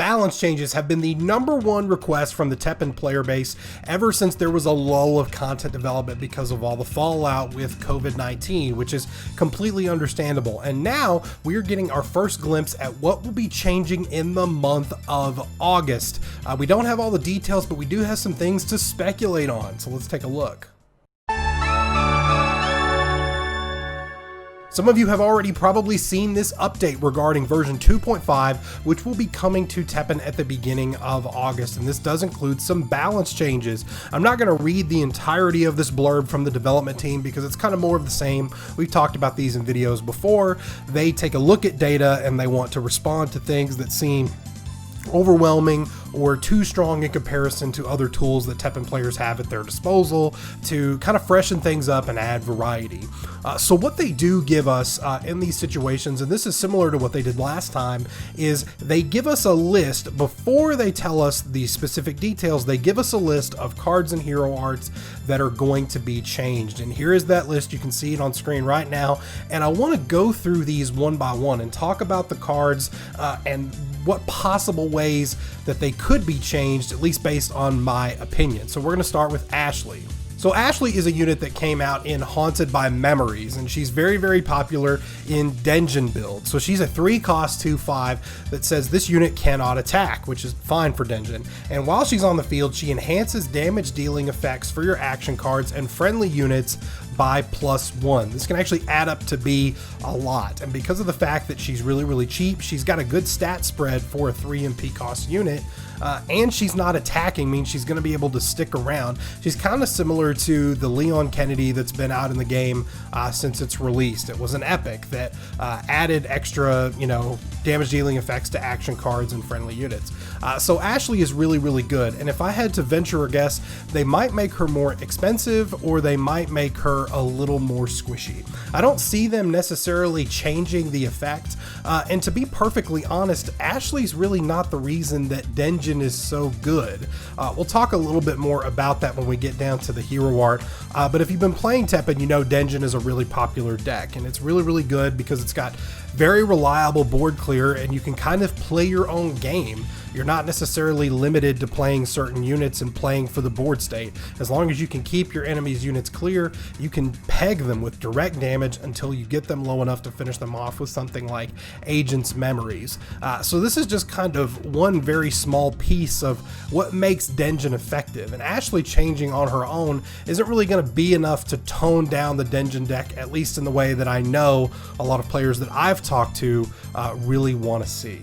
balance changes have been the #1 request from the TEPPEN player base ever since there was a lull of content development because of all the fallout with COVID-19, which is completely understandable. And now we are getting our first glimpse at what will be changing in the month of August. We don't have all the details, but we do have some things to speculate on, so let's take a look. Some of you have already probably seen this update regarding version 2.5, which will be coming to TEPPEN at the beginning of August, and this does include some balance changes. I'm not going to read the entirety of this blurb from the development team because it's kind of more of the same. We've talked about these in videos before. They take a look at data and they want to respond to things that seem overwhelming or too strong in comparison to other tools that TEPPEN players have at their disposal to kind of freshen things up and add variety. So what they do give us in these situations, and this is similar to what they did last time, is they give us a list before they tell us the specific details. They give us a list of cards and hero arts that are going to be changed, and here is that list. You can see it on screen right now, and I want to go through these one by one and talk about the cards and what possible ways that they could be changed, at least based on my opinion. So we're going to start with Ashley. So Ashley is a unit that came out in Haunted by Memories, and she's very, very popular in Dungeon builds. So she's a 3-cost 2/5 that says this unit cannot attack, which is fine for Dungeon. And while she's on the field, she enhances damage dealing effects for your action cards and friendly units by +1. This can actually add up to be a lot. And because of the fact that she's really, really cheap, she's got a good stat spread for a 3 MP cost unit. And she's not attacking, means she's going to be able to stick around. She's kind of similar to the Leon Kennedy that's been out in the game since its released. It was an epic that added extra, damage dealing effects to action cards and friendly units. So Ashley is really, really good. And if I had to venture a guess, they might make her more expensive or they might make her a little more squishy. I don't see them necessarily changing the effect. And to be perfectly honest, Ashley's really not the reason that Dungeon is so good. We'll talk a little bit more about that when we get down to the hero art. But if you've been playing TEPPEN, you know Dungeon is a really popular deck, and it's really, really good because it's got very reliable board clear and you can kind of play your own game. You're not necessarily limited to playing certain units and playing for the board state. As long as you can keep your enemy's units clear, you can peg them with direct damage until you get them low enough to finish them off with something like Agent's Memories. So this is just kind of one very small piece of what makes Dungeon effective. And Ashley changing on her own isn't really going to be enough to tone down the Dungeon deck, at least in the way that I know a lot of players that I've talked to really want to see.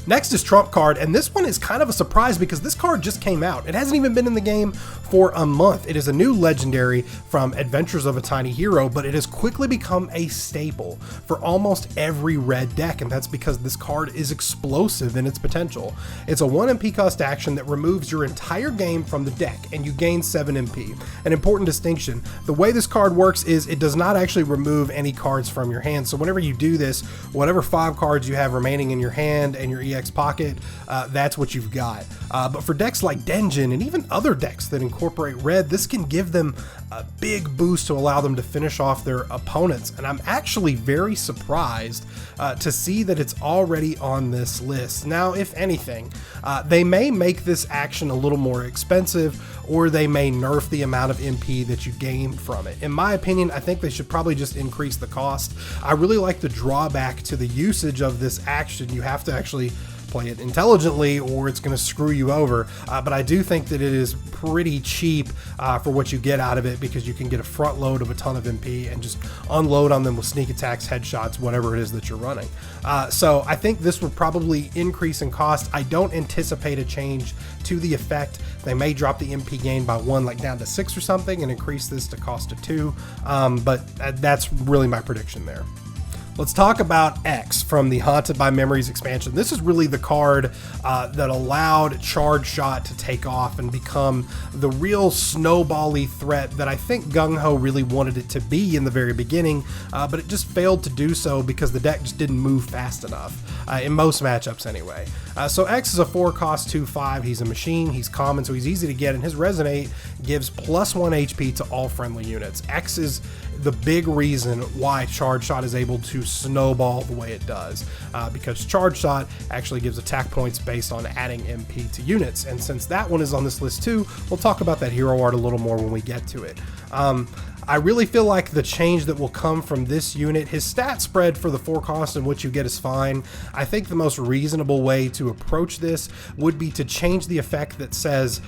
Next is Trump card, and this one is kind of a surprise because this card just came out. It hasn't even been in the game for a month. It is a new legendary from Adventures of a Tiny Hero, but it has quickly become a staple for almost every red deck, and that's because this card is explosive in its potential. It's a 1 MP cost action that removes your entire game from the deck, and you gain 7 MP. An important distinction, the way this card works is it does not actually remove any cards from your hand, so whenever you do this, whatever 5 cards you have remaining in your hand and your EX pocket, that's what you've got. But for decks like Dungeon and even other decks that incorporate red, this can give them a big boost to allow them to finish off their opponents. And I'm actually very surprised to see that it's already on this list. Now, if anything, they may make this action a little more expensive, or they may nerf the amount of MP that you gain from it. In my opinion, I think they should probably just increase the cost. I really like the drawback to the usage of this action. You have to actually play it intelligently or it's going to screw you over, but I do think that it is pretty cheap for what you get out of it, because you can get a front load of a ton of MP and just unload on them with sneak attacks, headshots, whatever it is that you're running. So I think this would probably increase in cost. I don't anticipate a change to the effect. They may drop the MP gain by 1, like down to 6 or something, and increase this to cost of 2, but that's really my prediction there. Let's talk about X from the Haunted by Memories expansion. This is really the card that allowed Charge Shot to take off and become the real snowbally threat that I think Gung Ho really wanted it to be in the very beginning, but it just failed to do so because the deck just didn't move fast enough, in most matchups anyway. So X is a 4-cost 2/5. He's a machine, he's common, so he's easy to get, and his Resonate gives +1 HP to all friendly units. X is the big reason why Charge Shot is able to snowball the way it does, because Charge Shot actually gives attack points based on adding MP to units. And since that one is on this list too, we'll talk about that hero art a little more when we get to it. I really feel like the change that will come from this unit, his stat spread for the 4 cost and what you get is fine. I think the most reasonable way to approach this would be to change the effect that says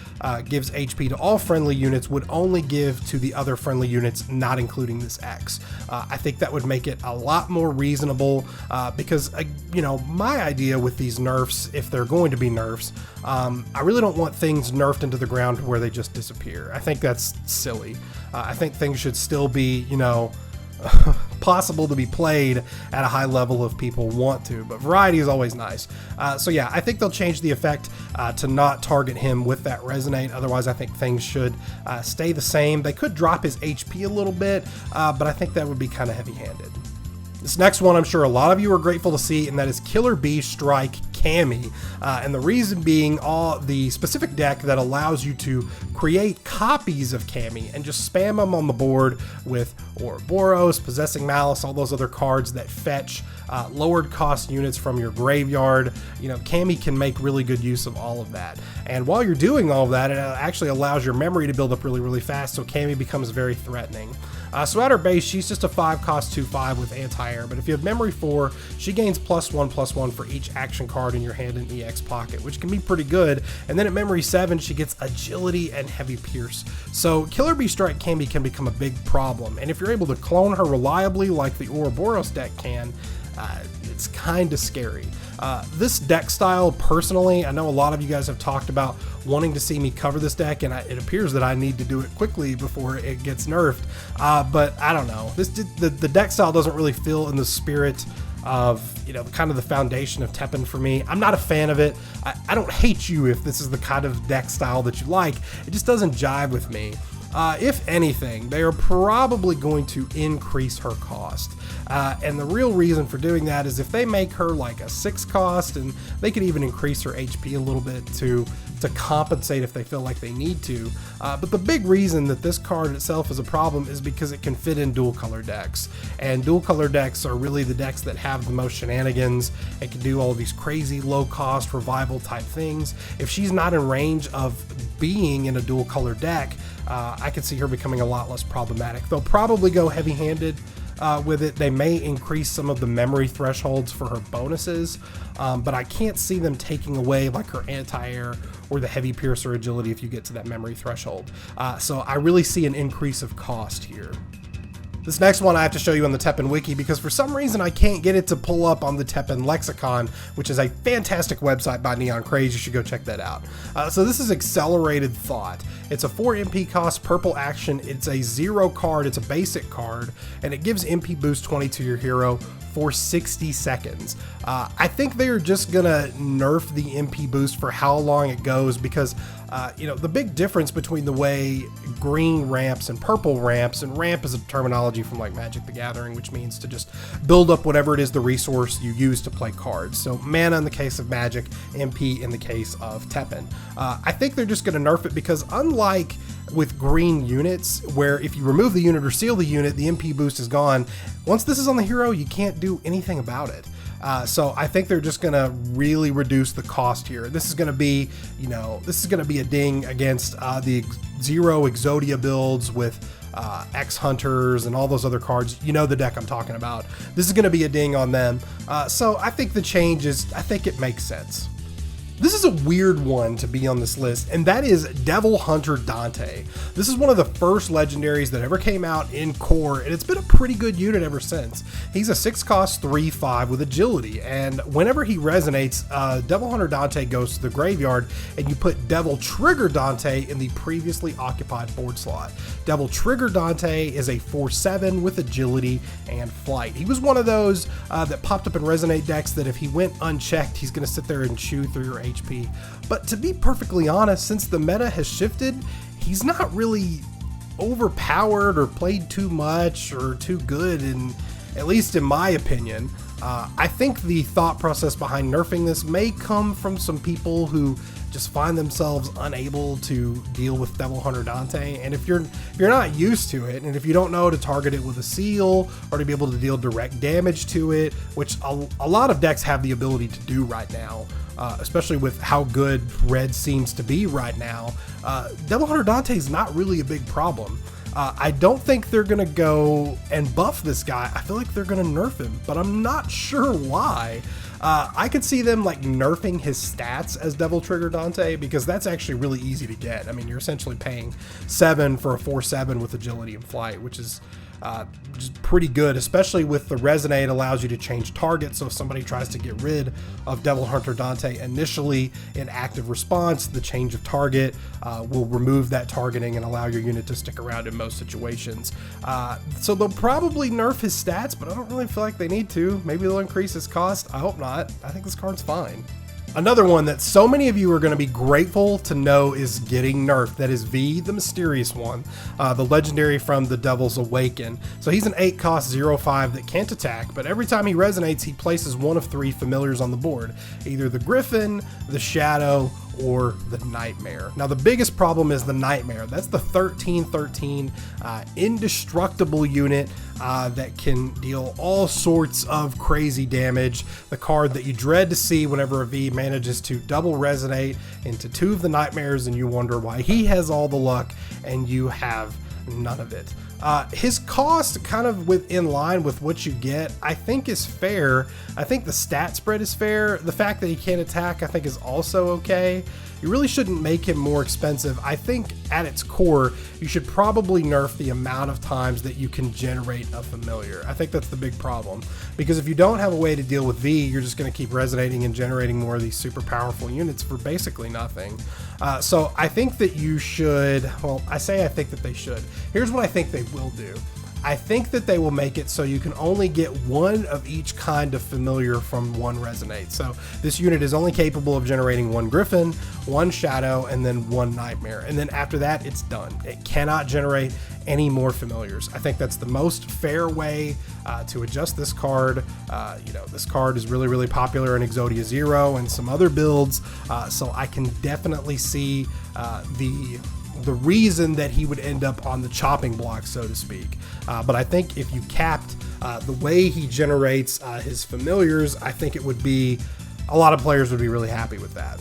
gives HP to all friendly units would only give to the other friendly units, not including this X. I think that would make it a lot more reasonable, because you know, my idea with these nerfs, if they're going to be nerfs, I really don't want things nerfed into the ground where they just disappear. I think that's silly. I think things should still be, you know, possible to be played at a high level if people want to, but variety is always nice. So yeah, I think they'll change the effect to not target him with that resonate. Otherwise, I think things should stay the same. They could drop his HP a little bit, but I think that would be kind of heavy-handed. This next one I'm sure a lot of you are grateful to see, and that is Killer Bee Strike Cammy, and the reason being the specific deck that allows you to create copies of Cammy and just spam them on the board with Ouroboros, Possessing Malice, all those other cards that fetch lowered cost units from your graveyard. You know, Cammy can make really good use of all of that. And while you're doing all of that, it actually allows your memory to build up really, really fast, so Cammy becomes very threatening. So at her base, she's just a 5 cost 2/5 with anti-air, but if you have memory 4, she gains +1/+1 for each action card in your hand in EX pocket, which can be pretty good. And then at memory 7, she gets agility and heavy pierce. So Killer Bee Strike Cammy can become a big problem, and if you're able to clone her reliably like the Ouroboros deck can, it's kind of scary. This deck style, personally, I know a lot of you guys have talked about wanting to see me cover this deck, and it appears that I need to do it quickly before it gets nerfed, but I don't know. The deck style doesn't really feel in the spirit of, you know, kind of the foundation of TEPPEN for me. I'm not a fan of it. I don't hate you if this is the kind of deck style that you like. It just doesn't jive with me. If anything, they are probably going to increase her cost. And the real reason for doing that is if they make her like a 6 cost, and they could even increase her HP a little bit to compensate if they feel like they need to. But the big reason that this card itself is a problem is because it can fit in dual color decks. And dual color decks are really the decks that have the most shenanigans. It can do all these crazy low cost revival type things. If she's not in range of being in a dual color deck, I could see her becoming a lot less problematic. They'll probably go heavy-handed with it. They may increase some of the memory thresholds for her bonuses, but I can't see them taking away like her anti-air or the heavy pierce or agility if you get to that memory threshold. So I really see an increase of cost here. This next one I have to show you on the TEPPEN wiki because for some reason I can't get it to pull up on the TEPPEN lexicon, which is a fantastic website by Neon Craze. You should go check that out. So this is Accelerated Thought. It's a 4 MP cost purple action. It's a 0 card. It's a basic card, and it gives MP boost 20 to your hero for 60 seconds. I think they're just gonna nerf the MP boost for how long it goes because you know, the big difference between the way green ramps and purple ramps, and ramp is a terminology from like Magic the Gathering, which means to just build up whatever it is the resource you use to play cards. So mana in the case of Magic, MP in the case of TEPPEN. I think they're just gonna nerf it because unlike with green units, where if you remove the unit or seal the unit, the MP boost is gone. Once this is on the hero, you can't do anything about it. So I think they're just gonna really reduce the cost here. This is gonna be, you know, this is gonna be a ding against the 0 Exodia builds with X Hunters and all those other cards. You know the deck I'm talking about. This is gonna be a ding on them. So I think the change is, I think it makes sense. This is a weird one to be on this list, and that is Devil Hunter Dante. This is one of the first legendaries that ever came out in core, and it's been a pretty good unit ever since. He's a 6 cost 3/5 with agility, and whenever he resonates, Devil Hunter Dante goes to the graveyard, and you put Devil Trigger Dante in the previously occupied board slot. Devil Trigger Dante is a 4/7 with agility and flight. He was one of those that popped up in Resonate decks that if he went unchecked, he's going to sit there and chew through your HP. But to be perfectly honest, since the meta has shifted, he's not really overpowered or played too much or too good, at least in my opinion. I think the thought process behind nerfing this may come from some people who just find themselves unable to deal with Devil Hunter Dante, and if you're not used to it, and if you don't know to target it with a seal or to be able to deal direct damage to it, which a lot of decks have the ability to do right now, especially with how good red seems to be right now, Devil Hunter Dante is not really a big problem. I don't think they're going to go and buff this guy. I feel like they're going to nerf him, but I'm not sure why. I could see them like nerfing his stats as Devil Trigger Dante, because that's actually really easy to get. I mean, you're essentially paying 7 for a 4/7 with agility and flight, which is just pretty good, especially with the Resonate. Allows you to change target, so if somebody tries to get rid of Devil Hunter Dante initially in active response, the change of target will remove that targeting and allow your unit to stick around in most situations. So they'll probably nerf his stats, but I don't really feel like they need to. Maybe they'll increase his cost. I hope not. I think this card's fine. Another one that so many of you are going to be grateful to know is getting nerfed. That is V, the mysterious one, the legendary from the Devil's Awaken. So he's an 8 cost 0/5 that can't attack, but every time he resonates, he places one of 3 familiars on the board, either the Griffin, the Shadow, or the Nightmare. Now the biggest problem is the Nightmare. That's the 13/13 indestructible unit that can deal all sorts of crazy damage. The card that you dread to see whenever a V manages to double resonate into 2 of the Nightmares, and you wonder why he has all the luck and you have none of it. His cost, kind of in line with what you get, I think is fair. I think the stat spread is fair. The fact that he can't attack, I think, is also okay. You really shouldn't make him more expensive. I think at its core, you should probably nerf the amount of times that you can generate a familiar. I think that's the big problem, because if you don't have a way to deal with V, you're just going to keep resonating and generating more of these super powerful units for basically nothing. So I think that you should, well, I think that they should. Here's what I think they will do. I think that they will make it so you can only get one of each kind of familiar from one resonate. So this unit is only capable of generating 1 Griffin, 1 Shadow, and then 1 Nightmare. And then after that, it's done. It cannot generate any more familiars. I think that's the most fair way to adjust this card. This card is really, really popular in Exodia Zero and some other builds. So I can definitely see the reason that he would end up on the chopping block, so to speak. But I think if you capped the way he generates his familiars, I think it would be, a lot of players would be really happy with that.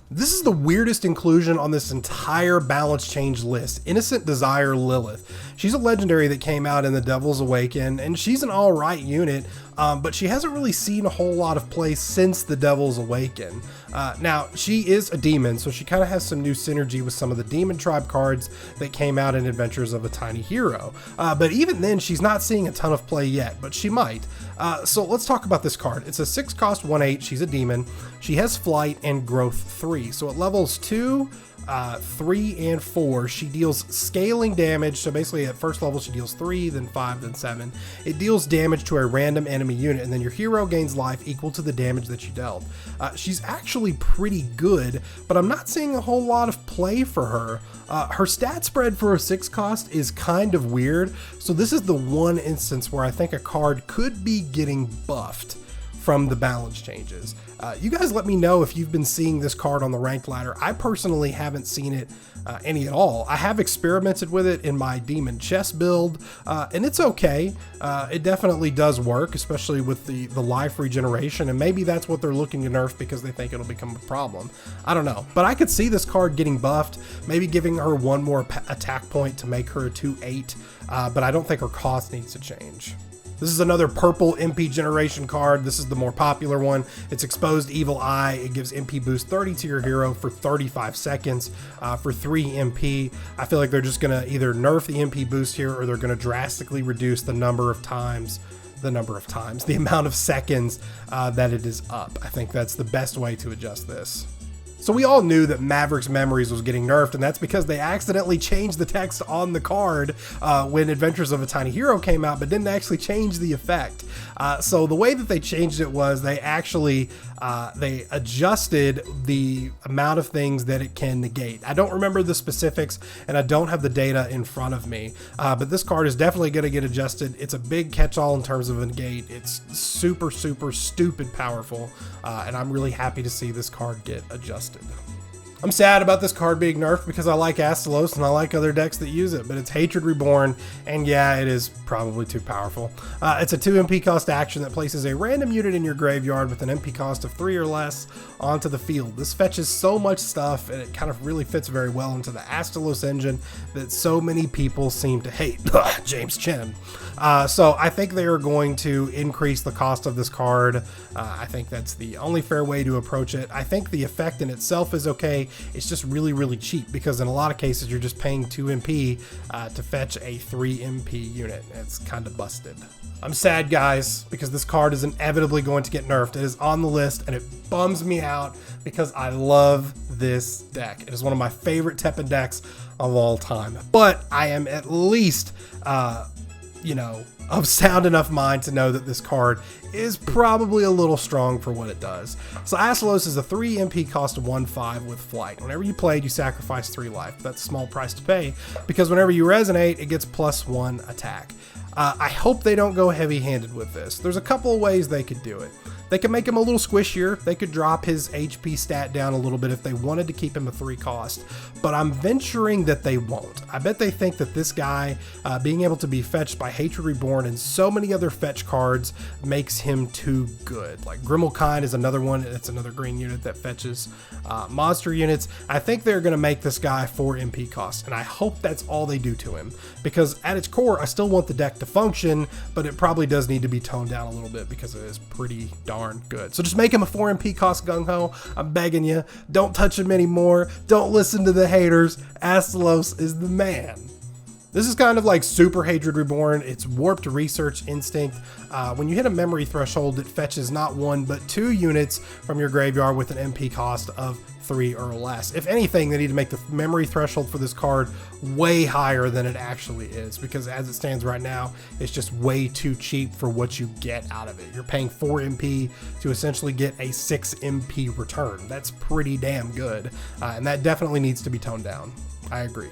This is the weirdest inclusion on this entire balance change list. Innocent Desire Lilith. She's a legendary that came out in the Devil's Awaken, and she's an alright unit, but she hasn't really seen a whole lot of play since the Devil's Awaken. Now, she is a demon, so she kind of has some new synergy with some of the Demon Tribe cards that came out in Adventures of a Tiny Hero. But even then, she's not seeing a ton of play yet, but she might. So let's talk about this card. It's a 6 cost 1/8. She's a demon. She has flight and growth 3. So at levels 2, 3, and 4, she deals scaling damage. So basically at first level, she deals 3, then 5, then 7. It deals damage to a random enemy unit, and then your hero gains life equal to the damage that you dealt. She's actually pretty good, but I'm not seeing a whole lot of play for her. Her stat spread for a 6 cost is kind of weird. So this is the one instance where I think a card could be getting buffed from the balance changes. You guys let me know if you've been seeing this card on the ranked ladder. I personally haven't seen it any at all. I have experimented with it in my Demon Chest build, and it's okay. It definitely does work, especially with the life regeneration, and maybe that's what they're looking to nerf because they think it'll become a problem. I don't know, but I could see this card getting buffed, maybe giving her 1 more attack point to make her a 2/8, but I don't think her cost needs to change. This is another purple MP generation card. This is the more popular one. It's Exposed Evil Eye. It gives MP boost 30 to your hero for 35 seconds for 3 MP. I feel like they're just gonna either nerf the MP boost here, or they're gonna drastically reduce the amount of seconds that it is up. I think that's the best way to adjust this. So we all knew that Maverick's Memories was getting nerfed, and that's because they accidentally changed the text on the card when Adventures of a Tiny Hero came out, but didn't actually change the effect. So the way that they changed it was they actually they adjusted the amount of things that it can negate. I don't remember the specifics, and I don't have the data in front of me, but this card is definitely going to get adjusted. It's a big catch-all in terms of a negate. It's super, super stupid powerful, and I'm really happy to see this card get adjusted. I'm sad about this card being nerfed because I like Asolos and I like other decks that use it, but it's Hatred Reborn, and yeah, it is probably too powerful. It's a 2 MP cost action that places a random unit in your graveyard with an MP cost of 3 or less onto the field. This fetches so much stuff, and it kind of really fits very well into the Asolos engine that so many people seem to hate. James Chen. So I think they are going to increase the cost of this card. I think that's the only fair way to approach it. I think the effect in itself is okay. It's just really, really cheap because in a lot of cases you're just paying 2 MP to fetch a 3 MP unit. It's kind of busted. I'm sad, guys, because this card is inevitably going to get nerfed. It is on the list, and it bums me out because I love this deck. It is one of my favorite TEPPEN decks of all time. But I am at least of sound enough mind to know that this card is probably a little strong for what it does. So Asolos is a 3 MP cost of 1/5 with flight. Whenever you played, you sacrifice 3 life. That's a small price to pay because whenever you resonate, it gets +1 attack. I hope they don't go heavy-handed with this. There's a couple of ways they could do it. They could make him a little squishier. They could drop his HP stat down a little bit if they wanted to keep him a 3 cost, but I'm venturing that they won't. I bet they think that this guy being able to be fetched by Hatred Reborn and so many other fetch cards makes him too good. Like Grimalkind is another one. It's another green unit that fetches monster units. I think they're going to make this guy 4 MP cost, and I hope that's all they do to him because at its core, I still want the deck to function, but it probably does need to be toned down a little bit because it is pretty darn good. So just make him a 4 MP cost gung-ho. I'm begging you. Don't touch him anymore. Don't listen to the haters. Asolos is the man. This is kind of like Super Hatred Reborn. It's Warped Research Instinct. When you hit a memory threshold, it fetches not 1 but 2 units from your graveyard with an MP cost of 3 or less. If anything, they need to make the memory threshold for this card way higher than it actually is, because as it stands right now, it's just way too cheap for what you get out of it. You're paying 4 MP to essentially get a 6 MP return. That's pretty damn good, and that definitely needs to be toned down. I agree.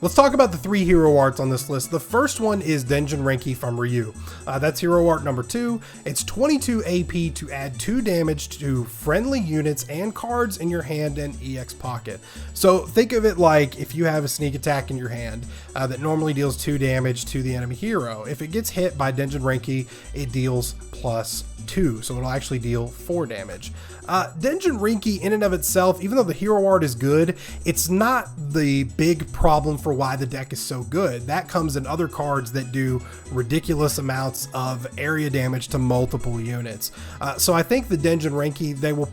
Let's talk about the 3 hero arts on this list. The first one is Denjin Renki from Ryu. That's hero art number 2. It's 22 AP to add 2 damage to friendly units and cards in your hand and EX pocket. So think of it like if you have a sneak attack in your hand that normally deals 2 damage to the enemy hero. If it gets hit by Denjin Renki, it deals +2, so it'll actually deal 4 damage. Denjin Renki in and of itself, even though the hero art is good, it's not the big problem for why the deck is so good. That comes in other cards that do ridiculous amounts of area damage to multiple units. So I think the Denjin Renki, they will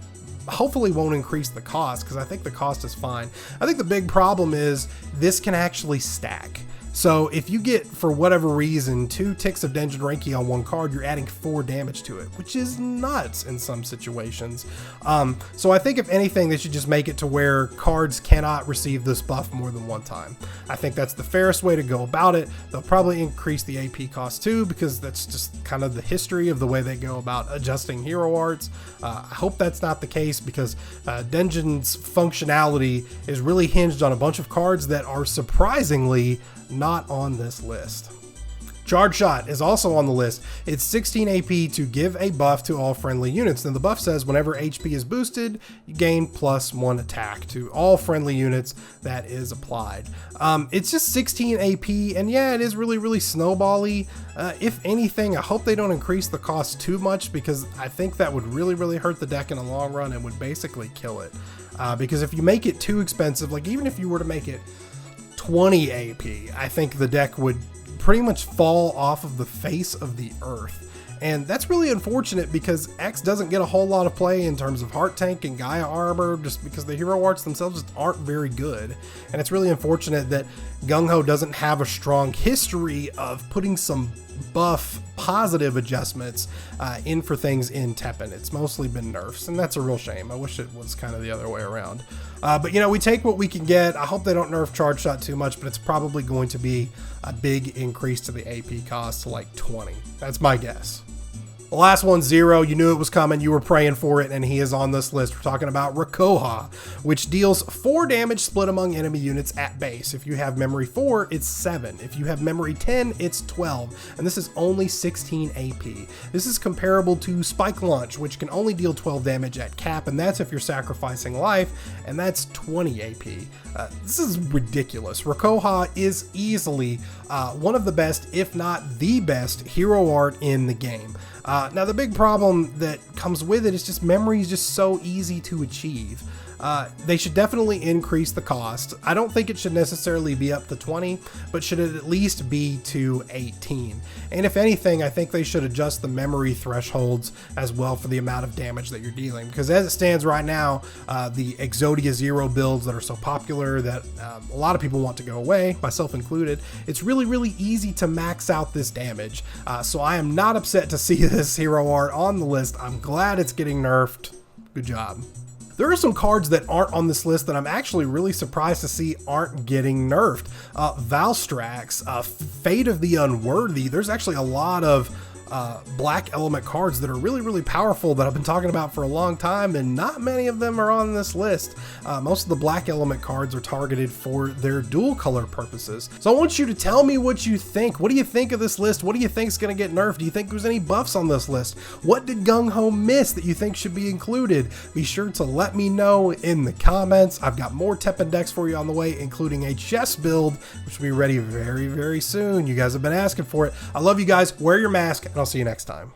hopefully won't increase the cost because I think the cost is fine. I think the big problem is this can actually stack. So if you get, for whatever reason, 2 ticks of Denjin Renki on 1 card, you're adding 4 damage to it, which is nuts in some situations. So I think if anything, they should just make it to where cards cannot receive this buff more than 1 time. I think that's the fairest way to go about it. They'll probably increase the AP cost too, because that's just kind of the history of the way they go about adjusting hero arts. I hope that's not the case because Denjin's functionality is really hinged on a bunch of cards that are surprisingly not on this list. Charge Shot is also on the list. It's 16 AP to give a buff to all friendly units. Now the buff says whenever HP is boosted, you gain +1 attack to all friendly units that is applied. It's just 16 AP, and yeah, it is really, really snowbally. If anything, I hope they don't increase the cost too much because I think that would really, really hurt the deck in the long run and would basically kill it. Because if you make it too expensive, like even if you were to make it 20 AP, I think the deck would pretty much fall off of the face of the earth. And that's really unfortunate because X doesn't get a whole lot of play in terms of Heart Tank and Gaia Armor, just because the hero arts themselves just aren't very good. And it's really unfortunate that Gung-Ho doesn't have a strong history of putting some buff positive adjustments in for things in TEPPEN. It's mostly been nerfs, and that's a real shame. I wish it was kind of the other way around. But you know, we take what we can get. I hope they don't nerf Charge Shot too much, but it's probably going to be a big increase to the AP cost to like 20. That's my guess. The last one, 0, you knew it was coming, you were praying for it, and he is on this list. We're talking about Rakoha, which deals 4 damage split among enemy units at base. If you have memory 4, it's 7. If you have memory 10, it's 12. And this is only 16 AP. This is comparable to Spike Launch, which can only deal 12 damage at cap, and that's if you're sacrificing life, and that's 20 AP. This is ridiculous. Rakoha is easily one of the best, if not the best, hero art in the game. Now the big problem that comes with it is just memory is just so easy to achieve. They should definitely increase the cost. I don't think it should necessarily be up to 20, but should it at least be to 18. And if anything, I think they should adjust the memory thresholds as well for the amount of damage that you're dealing. Because as it stands right now, the Exodia 0 builds that are so popular that a lot of people want to go away, myself included, it's really, really easy to max out this damage. So I am not upset to see this hero art on the list. I'm glad it's getting nerfed. Good job. There are some cards that aren't on this list that I'm actually really surprised to see aren't getting nerfed. Valstrax, Fate of the Unworthy. There's actually a lot of black element cards that are really, really powerful that I've been talking about for a long time, and not many of them are on this list. Most of the black element cards are targeted for their dual color purposes. So I want you to tell me what you think. What do you think of this list? What do you think is going to get nerfed? Do you think there's any buffs on this list? What did Gung-Ho miss that you think should be included? Be sure to let me know in the comments. I've got more TEPPEN decks for you on the way, including a chess build, which will be ready very, very soon. You guys have been asking for it. I love you guys. Wear your mask, and I'll see you next time.